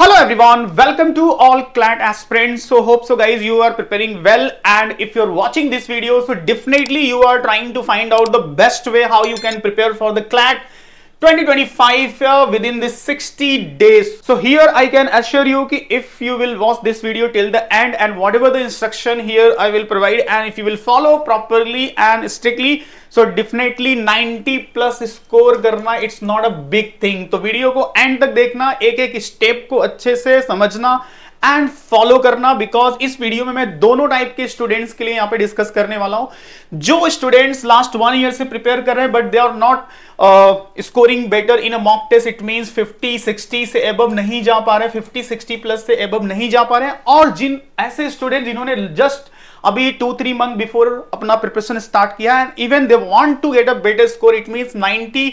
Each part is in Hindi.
Hello everyone, welcome to all CLAT aspirants. So hope so guys you are preparing well, and if you're watching this video, so definitely you are trying to find out the best way how you can prepare for the CLAT 2025 within this 60 days. So here I can assure you कि if you will watch this video till the end and whatever the instruction here I will provide, and if you will follow properly and strictly, so definitely 90 plus score करना it's not a big thing. तो वीडियो को एंड तक देखना, एक एक स्टेप को अच्छे से समझना एंड फॉलो करना, बिकॉज इस वीडियो में मैं दोनों टाइप के स्टूडेंट्स के लिए यहाँ पे डिस्कस करने वाला हूं। जो स्टूडेंट्स लास्ट 1 ईयर से प्रिपेयर कर रहे हैं but they are not scoring better in a mock test, it means 50-60 से एबव नहीं जा पा रहे, 50-60 प्लस से एबव नहीं जा पा रहे हैं, और जिन ऐसे स्टूडेंट जिन्होंने जस्ट अभी 2-3 मंथ बिफोर अपना प्रिपरेशन स्टार्ट किया है, even they want to get a better score, it means 90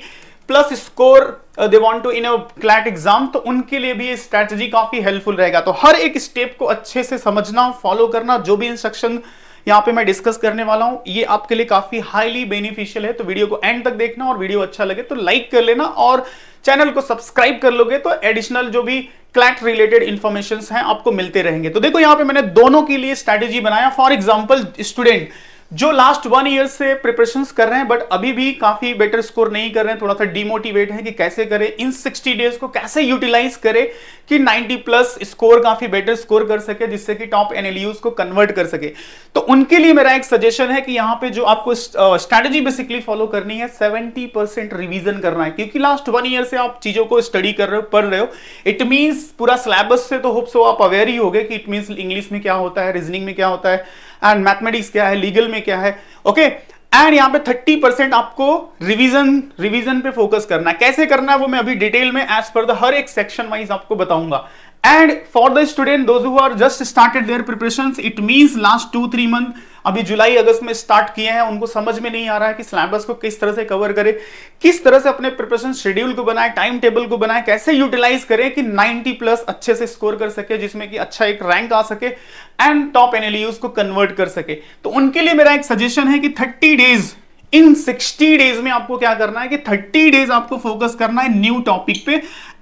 plus score they want to in a CLAT exam, तो उनके लिए भी ये स्ट्रैटेजी काफी हेल्पफुल रहेगा। तो हर एक स्टेप को अच्छे से समझना, फॉलो करना, जो भी इंस्ट्रक्शन यहाँ पे मैं डिस्कस करने वाला हूं ये आपके लिए काफी हाईली बेनिफिशियल है। तो वीडियो को एंड तक देखना, और वीडियो अच्छा लगे तो लाइक कर लेना, और चैनल को सब्सक्राइब कर लोगे तो एडिशनल जो भी क्लैट रिलेटेड इंफॉर्मेशन हैं आपको मिलते रहेंगे। तो देखो यहाँ पे मैंने दोनों के लिए स्ट्रैटेजी बनाया। फॉर एग्जांपल स्टूडेंट जो लास्ट 1 ईयर से प्रिपरेशंस कर रहे हैं बट अभी भी काफी बेटर स्कोर नहीं कर रहे हैं, थोड़ा सा डिमोटिवेट है कि कैसे करें, इन 60 डेज को कैसे यूटिलाइज करें कि 90 प्लस स्कोर काफी बेटर स्कोर कर सके, जिससे कि टॉप एनएलयूज को कन्वर्ट कर सके। तो उनके लिए मेरा एक सजेशन है कि यहाँ पे जो आपको स्ट्रैटेजी बेसिकली फॉलो करनी है, 70% रिवीजन करना है, क्योंकि लास्ट 1 ईयर से आप चीजों को स्टडी कर रहे हो, पढ़ रहे हो। इट मींस पूरा सिलेबस से तो होप सो आप अवेयर ही होगे कि इट मींस इंग्लिश में क्या होता है, रीजनिंग में क्या होता है, एंड मैथमेटिक्स क्या है, लीगल में क्या है, ओके। एंड यहाँ पे 30% आपको रिवीजन पे फोकस करना है। कैसे करना है वो मैं अभी डिटेल में एज पर द हर एक सेक्शन वाइज आपको बताऊंगा। And for the student those who are just started their preparations, it means last 2-3 month अभी जुलाई अगस्त में स्टार्ट किए हैं, उनको समझ में नहीं आ रहा है कि सिलेबस को किस तरह से कवर करे, किस तरह से अपने प्रिपरेशन शेड्यूल को बनाए, टाइम टेबल को बनाए, कैसे यूटिलाइज करें कि 90 प्लस अच्छे से स्कोर कर सके, जिसमें कि अच्छा एक रैंक आ सके एंड टॉप एनएलयूज को कन्वर्ट कर सके। तो उनके लिए मेरा एक सजेशन है कि 30 डेज इन 60 डेज में आपको क्या करना है कि 30 डेज आपको फोकस करना है न्यू टॉपिक पे,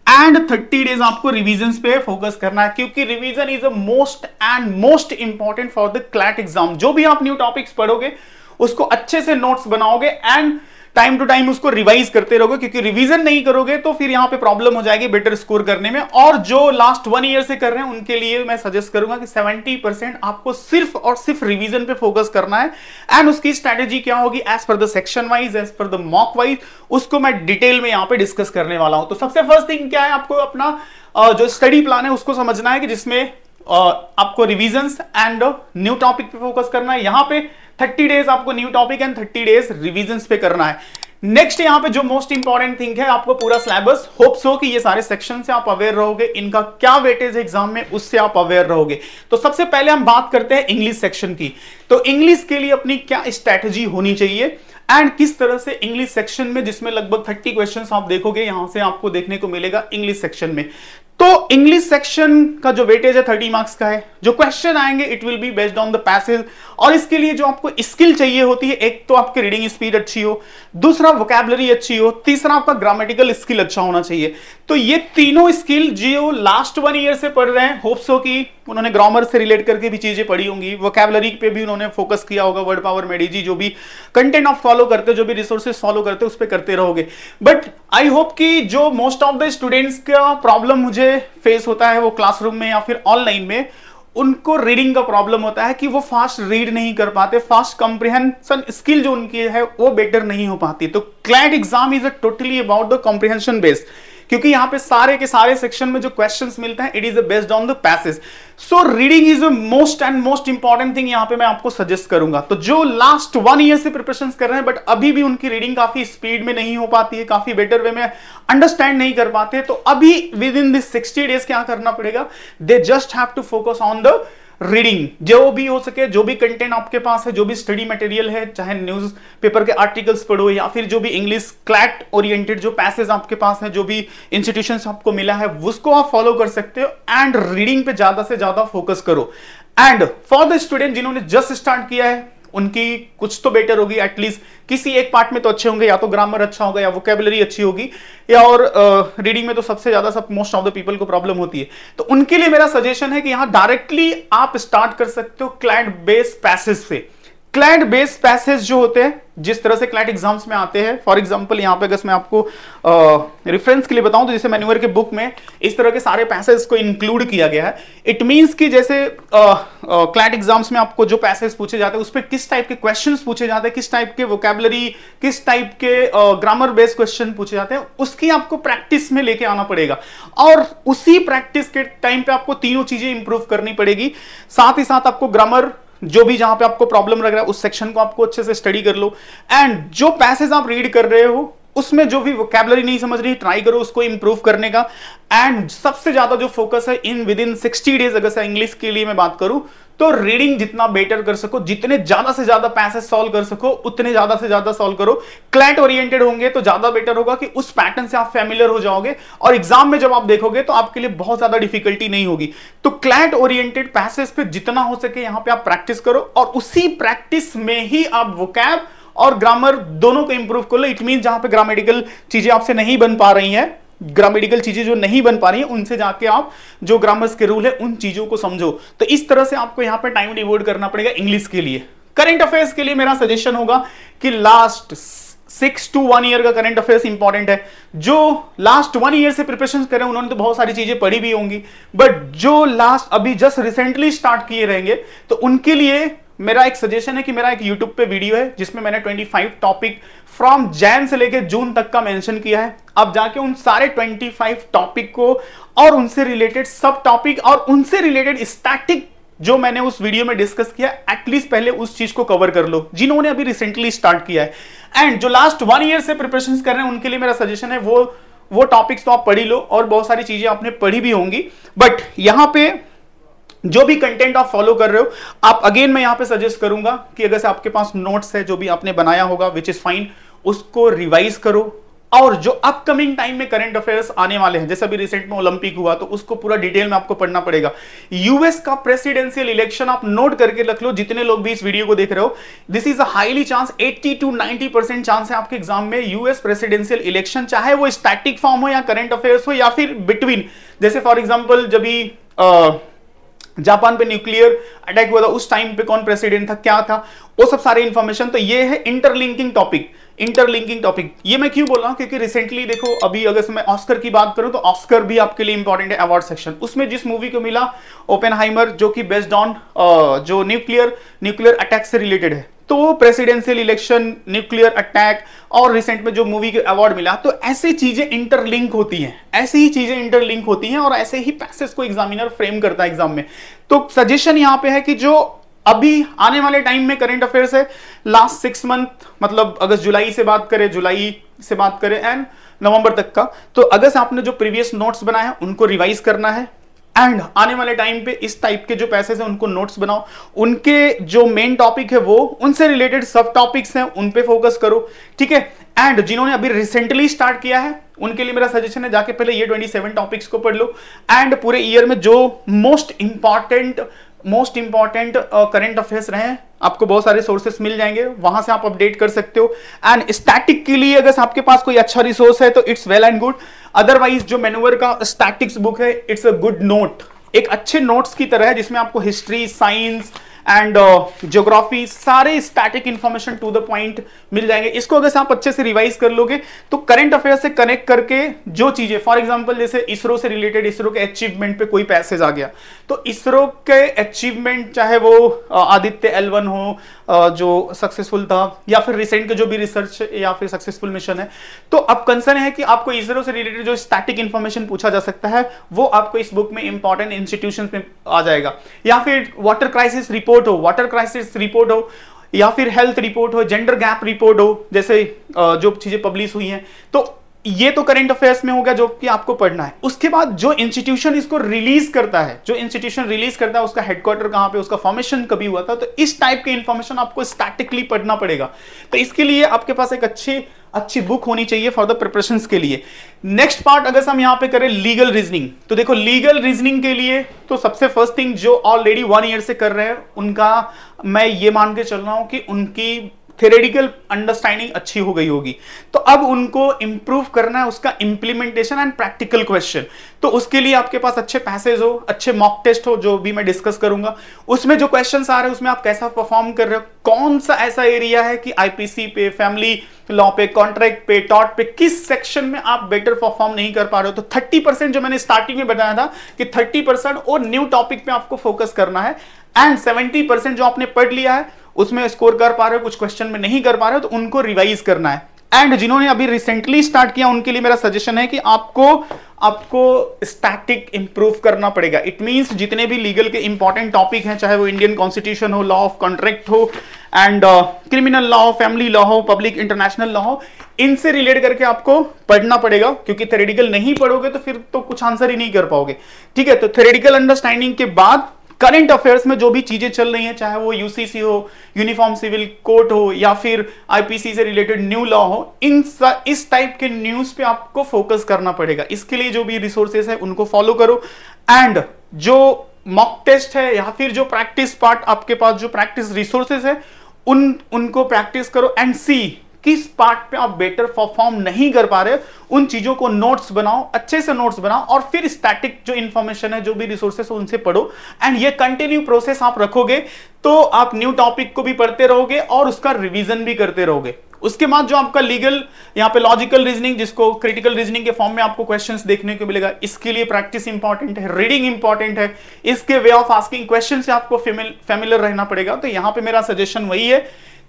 एंड 30 डेज आपको रिवीजन पे फोकस करना है, क्योंकि revision is a most important for the CLAT exam. जो भी आप न्यू टॉपिक्स पढ़ोगे उसको अच्छे से नोट्स बनाओगे एंड टाइम टू टाइम उसको रिवाइज करते रहोगे, क्योंकि रिवीजन नहीं करोगे तो फिर यहां पे प्रॉब्लम हो जाएगी बेटर स्कोर करने में। और जो लास्ट 1 ईयर से कर रहे हैं उनके लिए मैं सजेस्ट करूंगा कि 70% आपको सिर्फ और सिर्फ रिवीजन पे फोकस करना है, एंड उसकी स्ट्रैटेजी क्या होगी as per the section wise, as per the mock wise, उसको मैं डिटेल में यहां पे डिस्कस करने वाला हूं। तो सबसे फर्स्ट थिंग क्या है, आपको अपना जो स्टडी प्लान है उसको समझना है कि जिसमें आपको रिवीजन्स एंड न्यू टॉपिक पे फोकस करना है। यहां पे 30 डेज आपको new topic and 30 days revisions पे करना है। नेक्स्ट यहां पे जो मोस्ट इंपॉर्टेंट थिंग है, आपको पूरा सिलेबस, होप सो कि ये सारे सेक्शन से आप अवेयर रहोगे, इनका क्या वेटेज एग्जाम में उससे आप अवेयर रहोगे। तो सबसे पहले हम बात करते हैं इंग्लिश सेक्शन की। तो इंग्लिश के लिए अपनी क्या स्ट्रैटेजी होनी चाहिए एंड किस तरह से इंग्लिश सेक्शन में, जिसमें लगभग 30 क्वेश्चंस आप देखोगे यहां से आपको देखने को मिलेगा इंग्लिश सेक्शन में। तो इंग्लिश सेक्शन का जो वेटेज है 30 मार्क्स का है। जो क्वेश्चन आएंगे it will be based on the passage, और इसके लिए जो आपको स्किल चाहिए होती है, एक तो आपकी रीडिंग स्पीड अच्छी हो, दूसरा वोकैबुलरी अच्छी हो, तीसरा आपका ग्रामेटिकल स्किल अच्छा होना चाहिए। तो ये तीनों स्किल जो लास्ट 1 ईयर से पढ़ रहे हैं, होप्स हो कि उन्होंने ग्रामर से रिलेट करके भी चीजें पढ़ी होंगी, वोकैबुलरी पे भी उन्होंने फोकस किया होगा, वर्ड पावर मेडिजी, जो भी कंटेंट आप फॉलो करते हो, जो भी रिसोर्सेज फॉलो करते हो उस पर करते रहोगे। बट आई होप कि जो मोस्ट ऑफ द स्टूडेंट्स का प्रॉब्लम मुझे फेस होता है वो क्लासरूम में या फिर ऑनलाइन में, उनको रीडिंग का प्रॉब्लम होता है कि वो फास्ट रीड नहीं कर पाते, फास्ट कॉम्प्रिहेंशन स्किल जो उनकी है वो बेटर नहीं हो पाती। तो CLAT exam is totally about the comprehension based, क्योंकि यहां पे सारे के सारे सेक्शन में जो क्वेश्चंस मिलते हैं it is based on the passage. So reading is most important thing यहां पे मैं आपको सजेस्ट करूंगा। तो जो लास्ट 1 ईयर से प्रिपरेशन कर रहे हैं बट अभी भी उनकी रीडिंग काफी स्पीड में नहीं हो पाती है, काफी बेटर वे में अंडरस्टैंड नहीं कर पाते, तो अभी विद इन दिस 60 डेज क्या करना पड़ेगा, they just have to focus on the reading. जो भी हो सके, जो भी कंटेंट आपके पास है, जो भी स्टडी मटेरियल है, चाहे न्यूज पेपर के आर्टिकल्स पढ़ो या फिर जो भी इंग्लिश क्लैट ओरिएंटेड जो पैसेज आपके पास है, जो भी इंस्टीट्यूशंस आपको मिला है उसको आप फॉलो कर सकते हो, एंड रीडिंग पे ज्यादा से ज्यादा फोकस करो। एंड फॉर द स्टूडेंट जिन्होंने जस्ट स्टार्ट किया है उनकी कुछ तो बेटर होगी, एटलीस्ट किसी एक पार्ट में तो अच्छे होंगे, या तो ग्रामर अच्छा होगा या वोकैबुलरी अच्छी होगी, या और रीडिंग में तो सबसे ज्यादा सब मोस्ट ऑफ द पीपल को प्रॉब्लम होती है। तो उनके लिए मेरा सजेशन है कि यहां डायरेक्टली आप स्टार्ट कर सकते हो क्लैट बेस्ड पैसेज से। क्लैट बेस्ड पैसेज जो होते हैं, जिस तरह से क्लैट एग्जाम्स में आते हैं, फॉर एग्जांपल यहां पे अगर मैं आपको रेफरेंस के लिए बताऊं तो जैसे मैन्यूअर के बुक में इस तरह के सारे पैसेज को इंक्लूड किया गया है। इट मींस कि जैसे क्लैट एग्जाम्स में आपको जो पैसेज पूछे जाते हैं उस पर किस टाइप के क्वेश्चंस पूछे जाते हैं, किस टाइप के वोकैबुलरी, किस टाइप के ग्रामर बेस्ड क्वेश्चन पूछे जाते हैं, उसकी आपको प्रैक्टिस में लेके आना पड़ेगा। और उसी प्रैक्टिस के टाइम पे आपको तीनों चीजें इंप्रूव करनी पड़ेगी। साथ ही साथ आपको ग्रामर, जो भी जहां पे आपको प्रॉब्लम लग रहा है उस सेक्शन को आपको अच्छे से स्टडी कर लो, एंड जो पैसेज आप रीड कर रहे हो उसमें जो भी वोकैबुलरी नहीं समझ रही ट्राई करो उसको इंप्रूव करने का। एंड सबसे ज्यादा जो फोकस है विद इन 60 डेज, अगर से इंग्लिश के लिए मैं बात करूं तो रीडिंग जितना बेटर कर सको, जितने ज्यादा से ज्यादा पैसेज सॉल्व कर सको उतने ज्यादा से ज्यादा सॉल्व करो। क्लैट ओरिएंटेड होंगे तो ज्यादा बेटर होगा कि उस पैटर्न से आप फैमिलियर हो जाओगे और एग्जाम में जब आप देखोगे तो आपके लिए बहुत ज्यादा डिफिकल्टी नहीं होगी। तो क्लैट ओरिएंटेड पैसेज पे जितना हो सके यहां पे आप प्रैक्टिस करो और उसी प्रैक्टिस में ही आप वोकैब और ग्रामर दोनों को इंप्रूव कर लो। इट मीन जहां पे ग्रामेटिकल चीजें आपसे नहीं बन पा रही हैं, ग्रामेटिकल चीजें जो नहीं बन पा रही हैं उनसे जाके आप जो ग्रामर्स के रूल है उन चीजों को समझो। तो इस तरह से आपको यहां पे टाइम डिवोट करना पड़ेगा इंग्लिश के लिए। करंट अफेयर्स के लिए मेरा सजेशन होगा कि लास्ट 6 to 1 ईयर का करंट अफेयर्स इंपॉर्टेंट है। जो लास्ट 1 ईयर से प्रिपरेशन कर रहे हैं उन्होंने तो बहुत सारी चीजें पढ़ी भी होंगी, बट जो लास्ट अभी जस्ट रिसेंटली स्टार्ट किए रहेंगे तो उनके लिए मेरा एक सजेशन है कि मेरा एक यूट्यूब पे वीडियो है जिसमें मैंने 25 टॉपिक फ्रॉम जैन से लेके जून तक का मेंशन किया है। अब जाके उन सारे 25 टॉपिक को और उनसे रिलेटेड सब टॉपिक और उनसे रिलेटेड स्टैटिक जो मैंने उस वीडियो में डिस्कस किया, एटलीस्ट पहले उस चीज को कवर कर लो जिन्होंने अभी रिसेंटली स्टार्ट किया है। एंड जो लास्ट 1 ईयर से प्रिपरेशन कर रहे हैं उनके लिए मेरा सजेशन है वो टॉपिक्स तो आप पढ़ ही लो और बहुत सारी चीजें आपने पढ़ी भी होंगी, बट यहां पे जो भी कंटेंट आप फॉलो कर रहे हो, आप अगेन मैं यहां पे सजेस्ट करूंगा कि अगर से आपके पास नोट्स है जो भी आपने बनाया होगा विच इज फाइन, उसको रिवाइज करो। और जो अपकमिंग टाइम में करंट अफेयर्स आने वाले हैं, जैसे अभी रिसेंट में ओलंपिक हुआ तो उसको पूरा डिटेल में आपको पढ़ना पड़ेगा। यूएस का प्रेसिडेंशियल इलेक्शन आप नोट करके रख लो, जितने लोग भी इस वीडियो को देख रहे हो, this is a highly chance 80 to 90% chance है आपके एग्जाम में यूएस प्रेसिडेंशियल इलेक्शन, चाहे वो स्टैटिक फॉर्म हो या करंट अफेयर्स हो या फिर बिटवीन। जैसे फॉर एग्जाम्पल जब भी जापान पे न्यूक्लियर अटैक हुआ था उस टाइम पे कौन प्रेसिडेंट था, क्या था, वो सब सारे इंफॉर्मेशन। तो ये है इंटरलिंकिंग टॉपिक। ये मैं क्यों बोल रहा हूं, क्योंकि रिसेंटली देखो अभी अगर मैं ऑस्कर की बात करूं तो ऑस्कर भी आपके लिए इंपॉर्टेंट है अवार्ड सेक्शन। उसमें जिस मूवी को मिला ओपेनहाइमर, जो कि बेस्ड ऑन जो न्यूक्लियर अटैक से रिलेटेड है, तो प्रेसिडेंशियल इलेक्शन, न्यूक्लियर अटैक और रिसेंट में जो मूवी के अवार्ड मिला, तो ऐसी चीजें इंटरलिंक होती हैं, और ऐसे ही पैसेज को एग्जामिनर फ्रेम करता है एग्जाम में। तो सजेशन यहां पे है कि जो अभी आने वाले टाइम में करंट अफेयर्स है लास्ट 6 मंथ, मतलब अगर जुलाई से बात करें एंड नवंबर तक का, तो अगर से आपने जो प्रीवियस नोट्स बनाए हैं उनको रिवाइज करना है। एंड आने वाले टाइम पे इस टाइप के जो पैसेज हैं उनको नोट्स बनाओ, उनके जो मेन टॉपिक है वो उनसे रिलेटेड सब टॉपिक्स हैं उन पे फोकस करो, ठीक है। एंड जिन्होंने अभी रिसेंटली स्टार्ट किया है उनके लिए मेरा सजेशन है जाके पहले ये 27 टॉपिक्स को पढ़ लो, एंड पूरे ईयर में जो मोस्ट इंपॉर्टेंट करंट अफेयर्स रहे हैं आपको बहुत सारे सोर्सेस मिल जाएंगे, वहां से आप अपडेट कर सकते हो। एंड स्टैटिक के लिए अगर आपके पास कोई अच्छा रिसोर्स है तो it's well and good, otherwise जो मैन्यूअर का स्टैटिक्स बुक है इट्स अ गुड नोट, एक अच्छे नोट्स की तरह है जिसमें आपको हिस्ट्री, साइंस एंड ज्योग्राफी सारे static information to the point मिल जाएंगे। इसको अगर आप अच्छे से रिवाइज कर लोगे तो करंट अफेयर से कनेक्ट करके जो चीजें, फॉर एग्जांपल जैसे इसरो से रिलेटेड, इसरो के अचीवमेंट पे कोई पैसेज आ गया तो इसरो के अचीवमेंट, चाहे वो आदित्य L1 हो जो सक्सेसफुल था, या फिर रिसेंट के जो भी रिसर्च या फिर सक्सेसफुल मिशन है, तो अब कंसर्न है कि आपको इसरो से रिलेटेड जो स्टैटिक इंफॉर्मेशन पूछा जा सकता है वो आपको इस बुक में इंपॉर्टेंट इंस्टीट्यूशंस में आ जाएगा। या फिर वाटर क्राइसिस रिपोर्ट हो या फिर हेल्थ रिपोर्ट हो, जेंडर गैप रिपोर्ट हो, जैसे जो चीजें पब्लिश हुई हैं, तो ये तो करंट अफेयर्स में हो गया जो कि आपको पढ़ना है। उसके बाद जो इंस्टीट्यूशन इसको रिलीज करता है, जो इंस्टीट्यूशन रिलीज करता है उसका हेडक्वार्टर कहां पे, उसका फॉर्मेशन कभी हुआ था, तो इस टाइप के इंफॉर्मेशन आपको स्टैटिकली पढ़ना पड़ेगा। तो इसके लिए आपके पास एक अच्छी बुक होनी चाहिए फॉर द प्रिपरेशंस के लिए। नेक्स्ट पार्ट अगर हम यहां पे करें लीगल रीजनिंग, तो देखो लीगल रीजनिंग के लिए तो सबसे फर्स्ट थिंग जो ऑलरेडी 1 ईयर से कर रहे हैं उनका मैं ये मान के चल रहा हूं कि उनकी थ्योरेटिकल अंडरस्टैंडिंग अच्छी हो गई होगी। तो अब उनको इंप्रूव करना है उसका इंप्लीमेंटेशन एंड प्रैक्टिकल क्वेश्चन। तो उसके लिए आपके पास अच्छे पैसेज हो, अच्छे मॉक टेस्ट हो, जो भी मैं डिस्कस करूंगा उसमें जो क्वेश्चंस आ रहे हैं उसमें आप कैसा परफॉर्म कर रहे हो, कौन सा ऐसा एरिया है कि आईपीसी पे, फैमिली लॉ पे, कॉन्ट्रैक्ट पे, टॉट पे किस सेक्शन में आप बेटर परफॉर्म नहीं कर पा रहे हो। तो 30% जो मैंने स्टार्टिंग में बताया था कि 30% और न्यू टॉपिक पे आपको फोकस करना है, एंड 70% जो आपने पढ़ लिया है उसमें स्कोर कर पा रहे हो, कुछ क्वेश्चन में नहीं कर पा रहे हो तो उनको रिवाइज करना है। एंड जिन्होंने अभी रिसेंटली स्टार्ट किया उनके लिए मेरा सजेशन है कि आपको स्टैटिक इंप्रूव करना पड़ेगा। इट मींस जितने भी लीगल के इंपॉर्टेंट टॉपिक हैं, चाहे वो इंडियन कॉन्स्टिट्यूशन हो, लॉ ऑफ कॉन्ट्रैक्ट हो, एंड क्रिमिनल लॉ हो, फैमिली लॉ हो, पब्लिक इंटरनेशनल लॉ हो, इनसे रिलेट करके आपको पढ़ना पड़ेगा, क्योंकि थ्योरेटिकल नहीं पढ़ोगे तो फिर तो कुछ आंसर ही नहीं कर पाओगे। ठीक है, तो थ्योरेटिकल अंडरस्टैंडिंग के बाद करंट अफेयर्स में जो भी चीजें चल रही हैं, चाहे वो यूसीसी हो, यूनिफॉर्म सिविल कोड हो, या फिर आईपीसी से रिलेटेड न्यू लॉ हो, इस टाइप के न्यूज पे आपको फोकस करना पड़ेगा। इसके लिए जो भी रिसोर्सेस है उनको फॉलो करो, एंड जो मॉक टेस्ट है या फिर जो प्रैक्टिस पार्ट आपके पास जो प्रैक्टिस रिसोर्सेस है उनको प्रैक्टिस करो, एंड सी किस पार्ट पे आप बेटर परफॉर्म नहीं कर पा रहे, उन चीजों को नोट्स बनाओ, अच्छे से नोट्स बनाओ, और फिर स्टैटिक जो इंफॉर्मेशन है, जो भी रिसोर्सेस है उनसे पढ़ो। एंड ये कंटिन्यू प्रोसेस आप रखोगे तो आप न्यू टॉपिक को भी पढ़ते रहोगे और उसका रिवीजन भी करते रहोगे। उसके बाद जो आपका लीगल, यहाँ पे लॉजिकल रीजनिंग, जिसको क्रिटिकल रीजनिंग के फॉर्म में आपको क्वेश्चंस देखने को मिलेगा, इसके लिए प्रैक्टिस इंपॉर्टेंट है, रीडिंग इंपॉर्टेंट है, इसके वे ऑफ आस्किंग क्वेश्चन से आपको फेमिलियर रहना पड़ेगा। तो यहाँ पे मेरा सजेशन वही है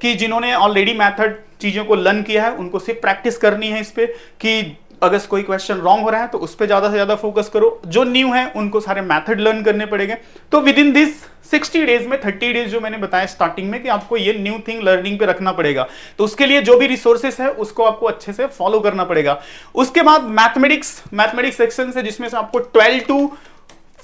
कि जिन्होंने ऑलरेडी मेथड चीजों को लर्न किया है उनको सिर्फ प्रैक्टिस करनी है इस पे, कि अगर कोई क्वेश्चन रॉन्ग हो रहा है तो उस पे ज्यादा से ज्यादा फोकस करो। जो न्यू है उनको सारे मेथड लर्न करने पड़ेंगे। तो विद इन दिस 60 डेज में 30 डेज जो मैंने बताया स्टार्टिंग में कि आपको ये न्यू थिंग लर्निंग पे रखना पड़ेगा, तो उसके लिए जो भी रिसोर्सेस है उसको आपको अच्छे से फॉलो करना पड़ेगा। उसके बाद मैथमेटिक्स सेक्शन से, जिसमें से आपको 12 to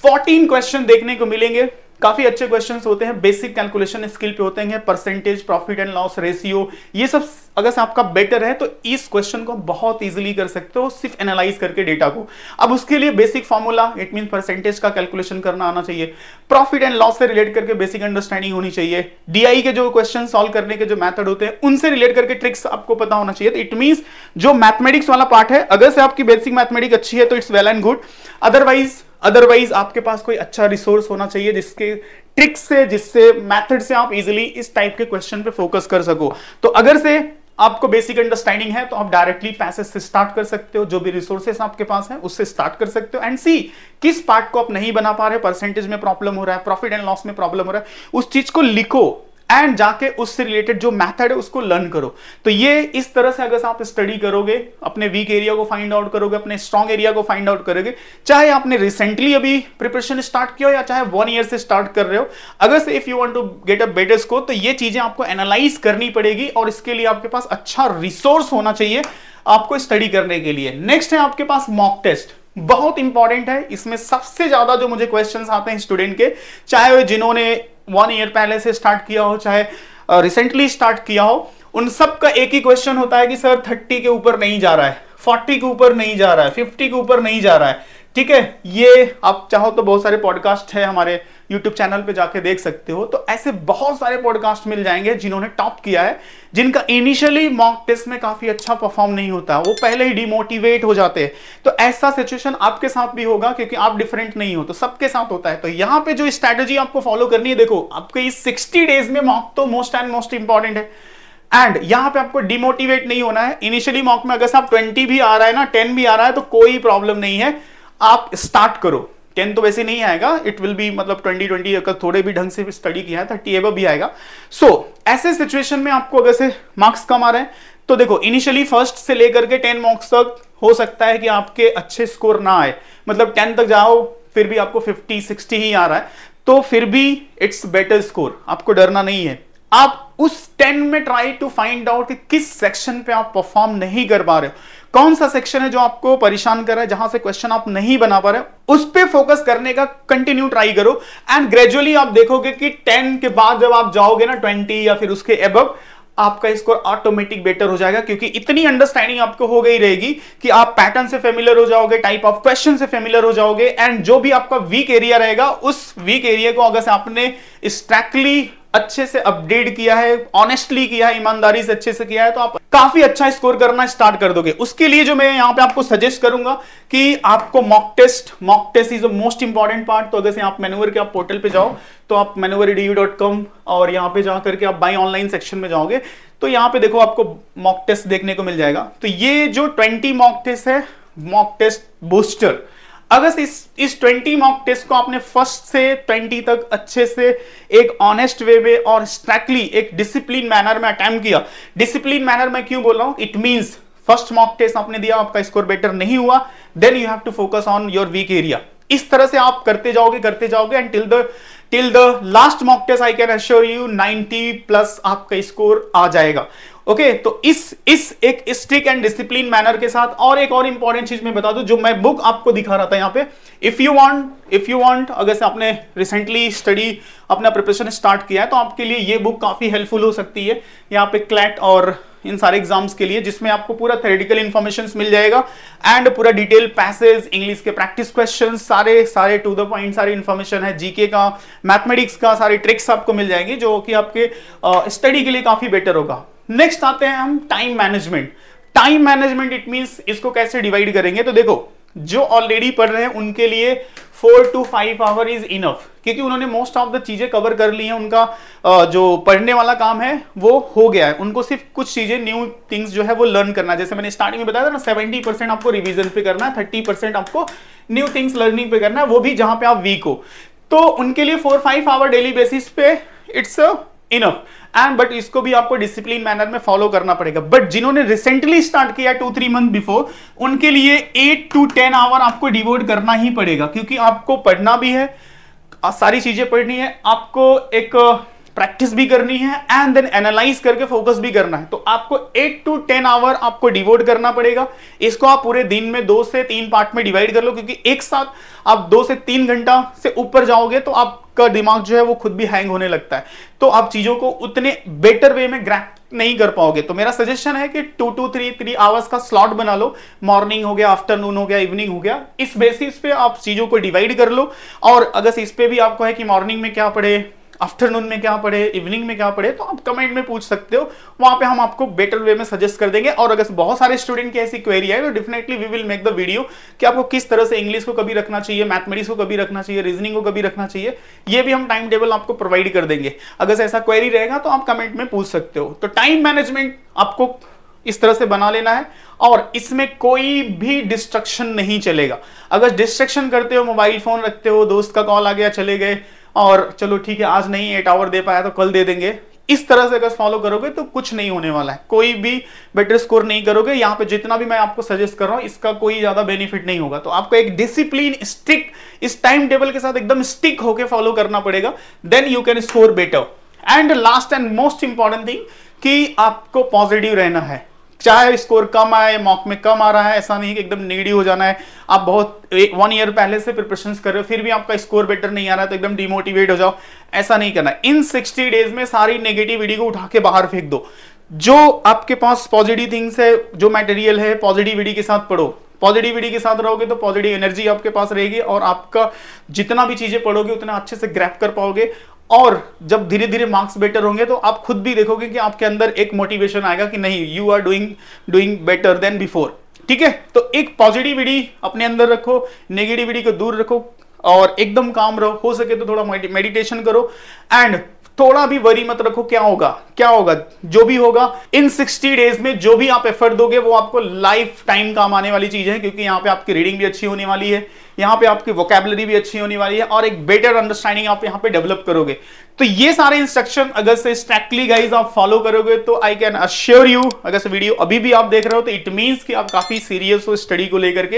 14 क्वेश्चन देखने को मिलेंगे। काफी अच्छे क्वेश्चंस होते हैं, बेसिक कैलकुलेशन स्किल पे होते हैं, percentage, profit and loss ratio, ये सब अगर से आपका बेटर है तो इस क्वेश्चन को बहुत इजीली कर सकते हो सिर्फ एनालाइज करके डेटा को। अब उसके लिए basic formula, it mean percentage का कैलकुलेशन करना आना चाहिए, प्रॉफिट एंड लॉस से रिलेट करके बेसिक अंडरस्टैंडिंग होनी चाहिए, डीआई के जो क्वेश्चन सॉल्व करने के जो मेथड होते हैं उनसे रिलेट करके ट्रिक्स आपको पता होना चाहिए। तो इट मींस जो मैथमेटिक्स वाला पार्ट है, अगर से आपकी बेसिक मैथमेटिक्स अच्छी है तो it's well and good, otherwise आपके पास कोई अच्छा रिसोर्स होना चाहिए जिसके ट्रिक्स से, जिससे मेथड से आप इजीली इस टाइप के क्वेश्चन पे फोकस कर सको। तो अगर से आपको बेसिक अंडरस्टैंडिंग है तो आप डायरेक्टली पैसेज से स्टार्ट कर सकते हो, जो भी रिसोर्सेस आपके पास हैं उससे स्टार्ट कर सकते हो, एंड सी किस पार्ट को आप नहीं बना पा रहे, परसेंटेज में प्रॉब्लम हो रहा है, प्रॉफिट एंड लॉस में प्रॉब्लम हो रहा है, उस चीज को लिखो एंड जाके उससे रिलेटेड जो मेथड है उसको लर्न करो। तो ये इस तरह से अगर आप स्टडी करोगे, अपने वीक एरिया को फाइंड आउट करोगे, अपने स्ट्रॉन्ग एरिया को फाइंड आउट करोगे, चाहे आपने रिसेंटली अभी प्रिपरेशन स्टार्ट किया हो या चाहे 1 ईयर से स्टार्ट कर रहे हो, अगर से if you want to get a better score, तो ये चीजें आपको एनालाइज करनी पड़ेगी और इसके लिए आपके पास अच्छा रिसोर्स होना चाहिए आपको स्टडी करने के लिए। नेक्स्ट है आपके पास मॉक टेस्ट, बहुत इंपॉर्टेंट है। इसमें सबसे ज्यादा जो मुझे क्वेश्चंस आते हैं स्टूडेंट के, चाहे वो जिन्होंने 1 ईयर पहले से स्टार्ट किया हो, चाहे रिसेंटली स्टार्ट किया हो, उन सब का एक ही क्वेश्चन होता है कि सर 30 के ऊपर नहीं जा रहा है, 40 के ऊपर नहीं जा रहा है, 50 के ऊपर नहीं जा रहा है। ठीक है, ये आप चाहो तो बहुत सारे पॉडकास्ट है हमारे YouTube चैनल पे जाके देख सकते हो। तो ऐसे बहुत सारे पॉडकास्ट मिल जाएंगे जिन्होंने टॉप किया है, जिनका इनिशियली मॉक टेस्ट में काफी अच्छा परफॉर्म नहीं होता, वो पहले ही डिमोटिवेट हो जाते हैं। तो ऐसा सिचुएशन आपके साथ भी होगा, क्योंकि आप डिफरेंट नहीं हो, तो सबके साथ होता है। तो यहाँ पे जो स्ट्रैटेजी आपको फॉलो करनी है, देखो आपके इस 60 डेज में मॉक तो मोस्ट इंपॉर्टेंट है, एंड यहां पे आपको डिमोटिवेट नहीं होना है। इनिशियली मॉक में अगर आप 20 भी आ रहा है ना, 10 भी आ रहा है, तो कोई प्रॉब्लम नहीं है, आप स्टार्ट करो। 10 तो वैसे नहीं आएगा, इट विल बी मतलब 20 अगर थोड़े भी ढंग से स्टडी किया है 30 एबव भी आएगा। सो ऐसे सिचुएशन में आपको अगर से मार्क्स कम आ रहे हैं तो देखो इनिशियली फर्स्ट से लेकर के 10 मार्क्स तक हो सकता है कि आपके अच्छे स्कोर ना आए, मतलब 10 तक जाओ फिर भी आपको 50-60 ही आ रहा है, तो फिर भी इट्स बेटर स्कोर, आपको डरना नहीं है। आप उस 10 में ट्राई टू फाइंड आउट कि किस सेक्शन पे आप परफॉर्म नहीं कर पा रहे हो, कौन सा सेक्शन है जो आपको परेशान कर रहा है, जहां से क्वेश्चन आप नहीं बना पा रहे हो, उस पे फोकस करने का कंटिन्यू ट्राई करो। एंड ग्रेजुअली आप देखोगे कि 10 के बाद जब आप जाओगे ना 20 या फिर उसके अबव, आपका स्कोर ऑटोमेटिक बेटर हो जाएगा, क्योंकि इतनी अंडरस्टैंडिंग आपको हो गई रहेगी कि आप पैटर्न से फेमिलियर हो जाओगे, टाइप ऑफ क्वेश्चन से फेमिलियर हो जाओगे। एंड जो भी आपका वीक एरिया रहेगा, उस वीक एरिया को अगर से आपने स्ट्रैक्टली अच्छे से अपडेट किया है, ऑनेस्टली किया है, ईमानदारी से अच्छे से किया है, तो आप काफी अच्छा स्कोर करना स्टार्ट कर दोगे। उसके लिए जो मैं यहां पे आपको सजेस्ट करूंगा कि आपको mock test is the most important part. तो अगर से आप मैनूवर के आप पोर्टल पे जाओ, तो आप manuver.edu.com और यहां पे जाकर के आप बाय ऑनलाइन सेक्शन में जाओगे, तो यहां पे देखो आपको मॉक टेस्ट देखने को मिल जाएगा। तो ये जो 20 मॉक टेस्ट है, मॉक टेस्ट बूस्टर, अगर इस 20 मॉक टेस्ट को आपने फर्स्ट से 20 तक अच्छे से एक ऑनेस्ट वे में और स्ट्रैक्टली एक डिसिप्लिन मैनर में अटेम्प्ट किया। डिसिप्लिन मैनर में क्यों बोल रहा हूं? It means first mock test आपने दिया, आपका स्कोर बेटर नहीं हुआ, then you have to focus on your weak area. इस तरह से आप करते जाओगे and till the last mock test I can assure you 90 plus आपका स्कोर आ जाएगा। ओके, तो इस एक स्ट्रिक्ट एंड डिसिप्लिन मैनर के साथ, और एक और इंपॉर्टेंट चीज मैं बता दूं, जो मैं बुक आपको दिखा रहा था यहाँ पे, इफ यू वांट अगर से आपने रिसेंटली स्टडी अपना प्रिपरेशन स्टार्ट किया है, तो आपके लिए ये बुक काफी हेल्पफुल हो सकती है यहाँ पे क्लैट और इन सारे एग्जाम्स के लिए, जिसमें आपको पूरा थ्योरेटिकल इंफॉर्मेशन मिल जाएगा एंड पूरा डिटेल पैसेज, इंग्लिश के प्रैक्टिस क्वेश्चन, सारे टू द पॉइंट सारी इंफॉर्मेशन है, जीके का, मैथमेटिक्स का, सारी ट्रिक्स आपको मिल जाएंगी, जो कि आपके स्टडी के लिए काफी बेटर होगा। नेक्स्ट आते हैं हम time management. Time management it means इसको कैसे डिवाइड करेंगे? तो देखो, जो ऑलरेडी पढ़ रहे हैं उनके लिए 4 to 5 आवर इज इनफ, क्योंकि उन्होंने मोस्ट ऑफ द चीजें कवर कर ली हैं, उनका जो पढ़ने वाला काम है वो हो गया है, उनको सिर्फ कुछ चीजें न्यू थिंग्स जो है वो लर्न करना है। जैसे मैंने स्टार्टिंग में बताया था ना, 70% आपको रिवीजन पे करना है, 30% आपको न्यू थिंग्स लर्निंग पे करना है, वो भी जहां पे आप वीक हो। तो उनके लिए 4-5 आवर डेली बेसिस पे इट्स इनफ एंड बट इसको भी आपको डिसिप्लिन मैनर में फॉलो करना पड़ेगा। बट जिन्होंने रिसेंटली स्टार्ट किया 2-3 मंथ बिफोर, उनके लिए 8 to 10 आवर आपको डिवोट करना ही पड़ेगा, क्योंकि आपको पढ़ना भी है, सारी चीजें पढ़नी है, आपको एक प्रैक्टिस भी करनी है एंड देन एनालाइज करके फोकस भी करना है। तो आपको 8 to 10 आवर आपको डिवोट करना पड़ेगा। इसको आप पूरे दिन में 2 से 3 पार्ट में डिवाइड कर लो, क्योंकि एक साथ आप 2 से 3 घंटा से ऊपर जाओगे तो आपका दिमाग जो है वो खुद भी हैंग होने लगता है, तो आप चीजों को उतने बेटर वे में ग्रैप नहीं कर पाओगे। तो मेरा सजेशन है कि 2 to 3 आवर्स का स्लॉट बना लो, मॉर्निंग हो गया, आफ्टरनून हो गया, इवनिंग हो गया, इस बेसिस पे आप चीजों को डिवाइड कर लो। और अगर इस पे भी आपको है कि मॉर्निंग में क्या पढ़े, आफ्टरनून में क्या पढ़े, इवनिंग में क्या पढ़े, तो आप कमेंट में पूछ सकते हो, वहां पे हम आपको बेटर वे में सजेस्ट कर देंगे। और अगर बहुत सारे स्टूडेंट की ऐसी क्वेरी है तो definitely we will make the video कि आपको किस तरह से इंग्लिश को कभी रखना चाहिए, मैथमेटिक्स को कभी रखना चाहिए, रीजनिंग को कभी रखना चाहिए, ये भी हम टाइम टेबल आपको प्रोवाइड कर देंगे। अगर ऐसा क्वेरी रहेगा तो आप कमेंट में पूछ सकते हो। तो टाइम मैनेजमेंट आपको इस तरह से बना लेना है, और इसमें कोई भी डिस्ट्रक्शन नहीं चलेगा। अगर डिस्ट्रक्शन करते हो, मोबाइल फोन रखते हो, दोस्त का कॉल आ गया, चले गए, और चलो ठीक है आज नहीं 8 आवर दे पाया तो कल दे देंगे, इस तरह से अगर फॉलो करोगे तो कुछ नहीं होने वाला है, कोई भी बेटर स्कोर नहीं करोगे। यहाँ पे जितना भी मैं आपको सजेस्ट कर रहा हूँ इसका कोई ज्यादा बेनिफिट नहीं होगा। तो आपको एक डिसिप्लिन स्ट्रिक्ट इस टाइम टेबल के साथ एकदम स्टिक होकर फॉलो करना पड़ेगा, then you can score better. And last and most important thing कि आपको पॉजिटिव रहना है, चाहे स्कोर कम आए, मॉक में कम आ रहा है, ऐसा नहीं कि एकदम नेगेटिव हो जाना है। आप बहुत 1 ईयर पहले से प्रिपरेशंस कर रहे हो, फिर भी आपका स्कोर बेटर नहीं आ रहा है तो एकदम डिमोटिवेट हो जाओ, ऐसा नहीं करना है। इन 60 डेज में सारी नेगेटिविटी को उठा के बाहर फेंक दो। जो आपके पास पॉजिटिव थिंग्स है, जो मटेरियल है, पॉजिटिविटी के साथ पढ़ो। पॉजिटिविटी के साथ रहोगे तो पॉजिटिव एनर्जी आपके पास रहेगी, और आपका जितना भी चीजें पढ़ोगे उतना अच्छे से ग्रैप कर पाओगे। और जब धीरे धीरे मार्क्स बेटर होंगे तो आप खुद भी देखोगे कि आपके अंदर एक मोटिवेशन आएगा कि नहीं, you are doing better than before. ठीक है, तो एक पॉजिटिविटी अपने अंदर रखो, नेगेटिविटी को दूर रखो और एकदम काम रहो। हो सके तो थोड़ा मेडिटेशन करो एंड थोड़ा भी वरी मत रखो। क्या होगा जो भी होगा इन 60 डेज में, जो भी आप एफर्ट दोगे वो आपको लाइफ टाइम काम आने वाली चीज है, क्योंकि यहाँ पे आपकी रीडिंग भी अच्छी होने वाली है, यहाँ पे आपकी वोकैबुलरी भी अच्छी होने वाली है, और एक बेटर अंडरस्टैंडिंग आप यहाँ पे डेवलप करोगे। तो ये सारे इंस्ट्रक्शन अगर से स्ट्रिक्टली गाइज आप फॉलो करोगे तो आई कैन अश्योर यू, अगर से वीडियो अभी भी आप देख रहे हो तो इट मीन्स कि आप काफी सीरियस हो स्टडी को लेकर के,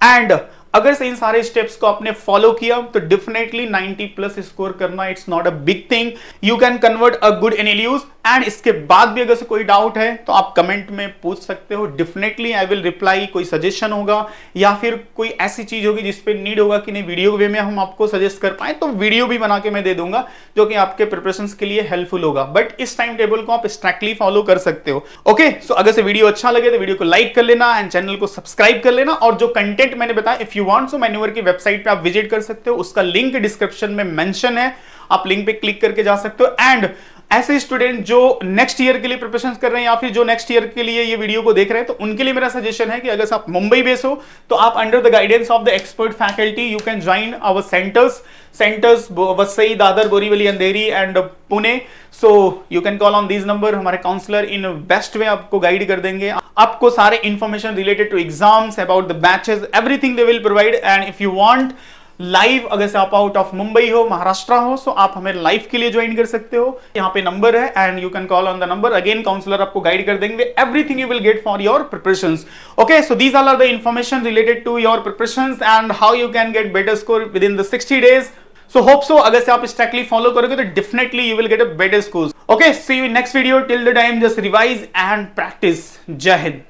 एंड अगर से इन सारे स्टेप्स को आपने फॉलो किया तो डेफिनेटली 90 प्लस स्कोर करना it's not a big thing. You can convert a good NLUs. And इसके बाद भी अगर से कोई डाउट है तो आप कमेंट में पूछ सकते हो, डेफिनेटली आई विल रिप्लाई। कोई सजेशन होगा या फिर कोई ऐसी चीज होगी जिसपे नीड होगा कि नहीं वीडियो वे में हम आपको सजेस्ट कर पाए, तो वीडियो भी बना के मैं दे दूंगा जो कि आपके प्रिपरेशन के लिए हेल्पफुल होगा। बट इस टाइम टेबल को आप स्ट्रिक्टली फॉलो कर सकते हो। ओके, सो अगर से वीडियो अच्छा लगे तो वीडियो को लाइक कर लेना एंड चैनल को सब्सक्राइब कर लेना। और जो कंटेंट मैंने बताया, if you want so manoeuvre की वेबसाइट पे आप विजिट कर सकते हो, उसका लिंक डिस्क्रिप्शन में मेंशन है, आप लिंक पे क्लिक करके जा सकते हो। एंड ऐसे स्टूडेंट जो नेक्स्ट ईयर के लिए प्रिपरेशन कर रहे हैं या फिर जो नेक्स्ट ईयर के लिए ये वीडियो को देख रहे हैं, तो उनके लिए मेरा सजेशन है कि अगर आप मुंबई बेस हो तो आप under the guidance of the expert faculty you can join our centres Vasai, Dadar, Borivali, Andheri and Pune. So you can call on these number. हमारे काउंसलर इन बेस्ट वे आपको गाइड कर देंगे, आपको सारे information related to exams, about the batches, everything they will provide. And if you want live, अगर से आप आउट ऑफ मुंबई हो, महाराष्ट्र हो, सो आप हमें लाइव के लिए ज्वाइन कर सकते हो। यहाँ पे नंबर है and you can call on the number. Again counsellor आपको गाइड कर देंगे, everything you will get for your preparations. Okay, so these are the information related to your preparations and how you can get better score within the 60 days. So hope so, अगर से आप स्ट्रिक्टली फॉलो करोगे तो definitely you will get a better score. Okay, see you in next video. Till the time just revise and practise. जय हिंद।